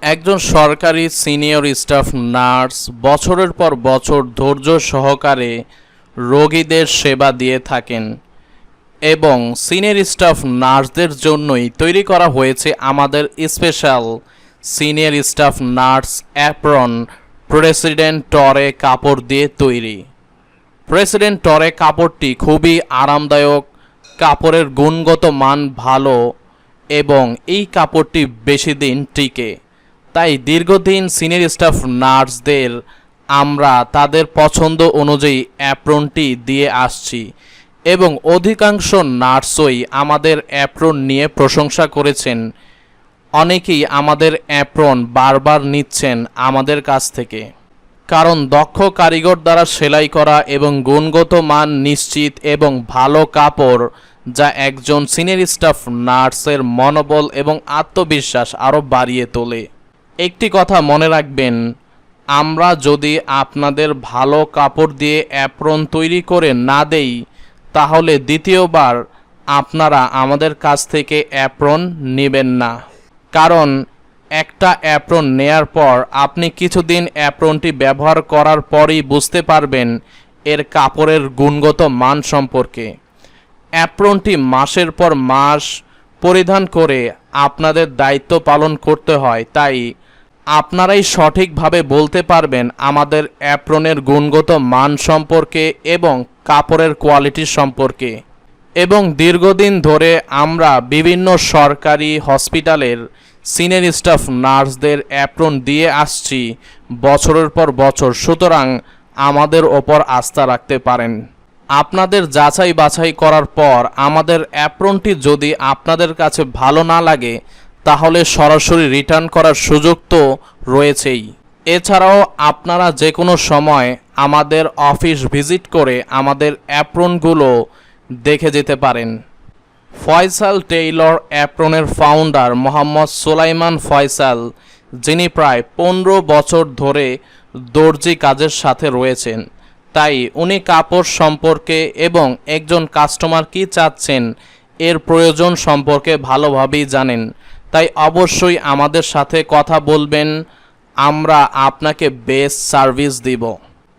একজন সরকারি senior staff nurse বছরের পর বছর ধৈর্য সহকারে রোগীদের সেবা দিয়ে থাকেন এবং সিনিয়র স্টাফ নার্সদের জন্যই তৈরি করা হয়েছে আমাদের special senior staff nurse apron president টরে কাপড় দিয়ে তৈরি। প্রেসিডেন্ট টরে কাপড়টি খুবই আরামদায়ক, কাপড়ের গুণগত মান ভালো এবং এই কাপড়টি বেশি দিন টিকে। তাই দীর্ঘদিন সিনিয়র স্টাফ নার্সদের আমরা তাদের পছন্দ অনুযায়ী অ্যাপ্রনটি দিয়ে আসছি এবং অধিকাংশ নার্সই আমাদের অ্যাপ্রন নিয়ে প্রশংসা করেছেন। অনেকেই আমাদের অ্যাপ্রন বারবার নিচ্ছেন আমাদের কাছ থেকে, কারণ দক্ষ কারিগর দ্বারা সেলাই করা এবং গুণগত মান নিশ্চিত এবং ভালো কাপড়, যা একজন সিনিয়র স্টাফ নার্সের মনোবল এবং আত্মবিশ্বাস আরও বাড়িয়ে তোলে। একটি কথা মনে রাখবেন, আমরা যদি আপনাদের ভালো কাপড় দিয়ে অ্যাপ্রন তৈরি করে না দেই, তাহলে দ্বিতীয়বার আপনারা আমাদের কাছ থেকে অ্যাপ্রন নেবেন না। কারণ একটা অ্যাপ্রন নেয়ার পর আপনি কিছুদিন অ্যাপ্রনটি ব্যবহার করার পরই বুঝতে পারবেন এর কাপড়ের গুণগত মান সম্পর্কে। অ্যাপ্রনটি মাসের পর মাস পরিধান করে আপনাদের দায়িত্ব পালন করতে হয়, তাই আপনারাই সঠিকভাবে বলতে পারবেন আমাদের অ্যাপ্রনের গুণগত মান সম্পর্কে এবং কাপড়ের কোয়ালিটি সম্পর্কে। এবং দীর্ঘদিন ধরে আমরা বিভিন্ন সরকারি হসপিটালের সিনিয়র স্টাফ নার্সদের অ্যাপ্রন দিয়ে আসছি বছরের পর বছর, সুতরাং আমাদের ওপর আস্থা রাখতে পারেন। আপনাদের যাচাই বাছাই করার পর আমাদের অ্যাপ্রনটি যদি আপনাদের কাছে ভালো না লাগে, তাহলে সরাসরি রিটার্ন করার সুযোগ তো রয়েছেই। এছাড়াও আপনারা যে কোনো সময় আমাদের অফিস ভিজিট করে আমাদের অ্যাপ্রনগুলো দেখে যেতে পারেন। ফয়সাল টেইলর অ্যাপ্রনের ফাউন্ডার মোহাম্মদ সুলাইমান ফয়সাল, যিনি প্রায় 15 বছর ধরে দর্জি কাজের সাথে রয়েছেন, তাই উনি কাপড় সম্পর্কে এবং একজন কাস্টমার কী চাচ্ছেন এর প্রয়োজন সম্পর্কে ভালোভাবেই জানেন। তাই অবশ্যই আমাদের সাথে কথা বলবেন, আমরা আপনাকে বেস্ট সার্ভিস দিব।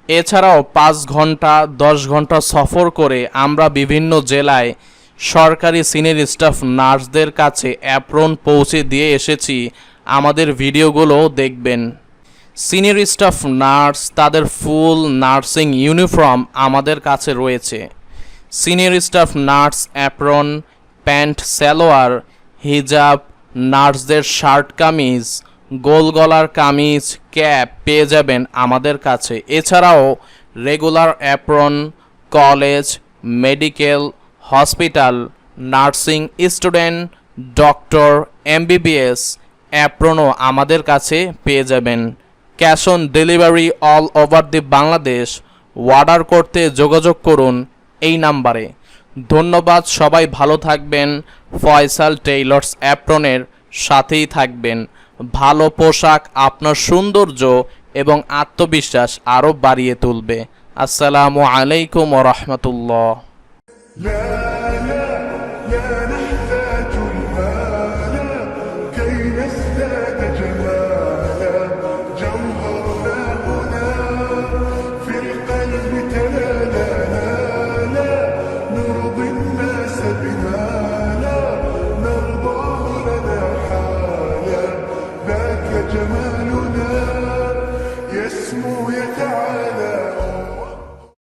এছাড়াও 5 ঘন্টা 10 ঘন্টা সফর করে আমরা বিভিন্ন জেলায় সরকারি সিনিয়র স্টাফ নার্সদের কাছে অ্যাপ্রন পৌঁছে দিয়ে এসেছি। আমাদের ভিডিওগুলোও দেখবেন। সিনিয়র স্টাফ নার্স তাদের ফুল নার্সিং ইউনিফর্ম আমাদের কাছে রয়েছে। Senior staff nurse apron, pant, salwar, হিজাব, নার্সদের শার্ট কামিজ, গোল গলার কামিজ, ক্যাপ পেয়ে যাবেন আমাদের কাছে। এছাড়াও regular apron, college, medical, hospital, nursing student, doctor, MBBS অ্যাপ্রনও আমাদের কাছে পেয়ে যাবেন। Cash on delivery all over the Bangladesh. Order করতে যোগাযোগ করুন এই নাম্বারে। ধন্যবাদ, সবাই ভালো থাকবেন। ফয়সাল টেইলর্স অ্যাপ্রনের সাথেই থাকবেন। ভালো পোশাক আপনার সৌন্দর্য এবং আত্মবিশ্বাস আরও বাড়িয়ে তুলবে। আসসালামু আলাইকুম ওয়া রাহমাতুল্লাহ। جمالنا يسمو